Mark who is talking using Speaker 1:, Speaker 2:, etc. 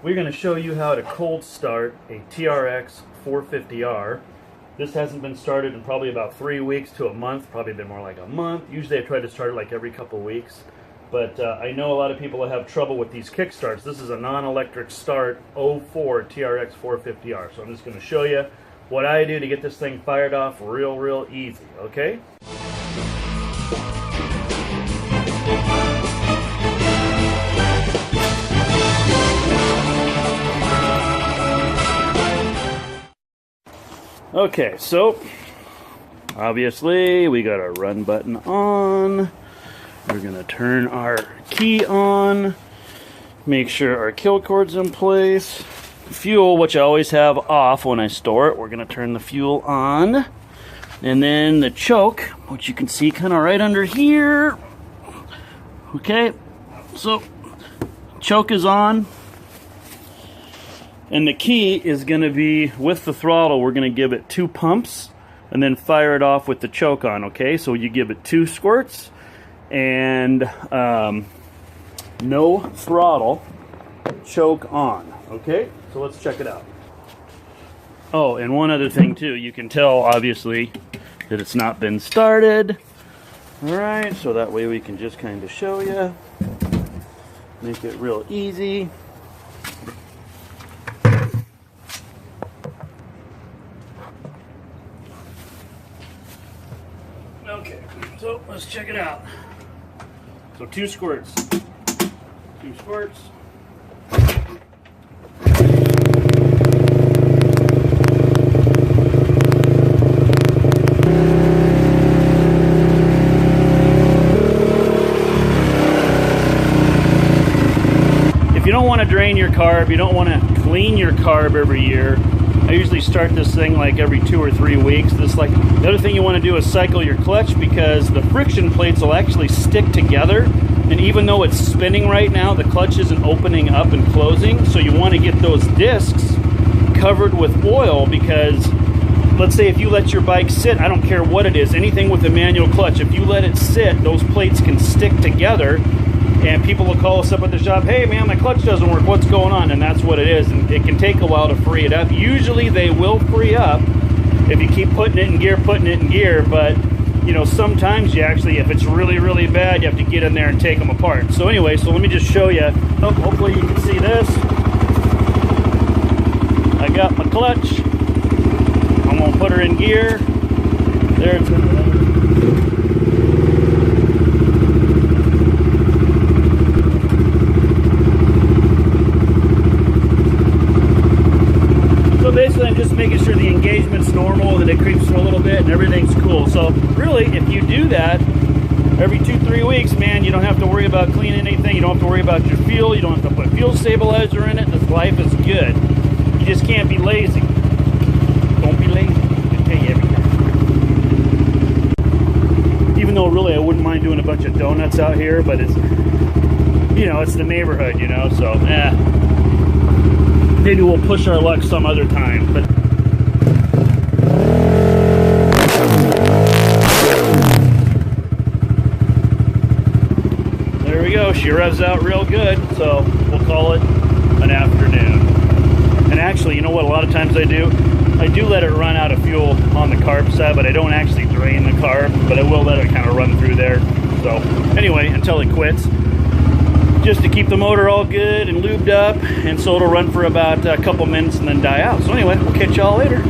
Speaker 1: We're going to show you how to cold start a TRX450R. This hasn't been started in probably about 3 weeks to a month, probably been more like a month. Usually I try to start it like every couple weeks, but I know a lot of people that have trouble with these kickstarts. This is a non-electric start 04 TRX450R. So I'm just going to show you what I do to get this thing fired off real easy, okay? Okay, so obviously we got our run button on. We're gonna turn our key on, make sure our kill cord's in place. Fuel, which I always have off when I store it, we're gonna turn the fuel on. And then the choke, which you can see kind of right under here. Okay, so choke is on. And the key is going to be with the throttle. We're going to give it 2 pumps and then fire it off with the choke on, okay? So you give it 2 squirts and no throttle, choke on, okay? So let's check it out. Oh, and one other thing too, you can tell obviously that it's not been started. All right, so that way we can just kind of show you, make it real easy. Okay, so let's check it out. So 2 squirts. 2 squirts. If you don't want to drain your carb, you don't want to clean your carb every year, I usually start this thing like every 2 or 3 weeks. The other thing you want to do is cycle your clutch, because the friction plates will actually stick together, and even though it's spinning right now, the clutch isn't opening up and closing. So you want to get those discs covered with oil, because let's say if you let your bike sit, I don't care what it is, anything with a manual clutch, if you let it sit, those plates can stick together. And people will call us up at the shop, hey man, my clutch doesn't work, what's going on? And that's what it is, and it can take a while to free it up. Usually they will free up if you keep putting it in gear, but you know, sometimes you actually, if it's really bad, you have to get in there and take them apart. So anyway, so let me just show you. Oh, hopefully you can see this. I got my clutch. I'm gonna put her in gear. There it's basically, I'm just making sure the engagement's normal, that it creeps through a little bit and everything's cool. So really, if you do that every 2-3 weeks, man, you don't have to worry about cleaning anything. You don't have to worry about your fuel. You don't have to put fuel stabilizer in it. This life is good. You just can't be lazy. Don't be lazy. I tell you every time. Even though really I wouldn't mind doing a bunch of donuts out here, but it's, you know, it's the neighborhood, you know, so maybe we'll push our luck some other time, but there we go. She revs out real good, so we'll call it an afternoon. And actually, you know what a lot of times I do let it run out of fuel on the carb side, but I don't actually drain the carb, but I will let it kind of run through there. So anyway, until it quits, just to keep the motor all good and lubed up, and so it'll run for about a couple minutes and then die out. So anyway, we'll catch y'all later.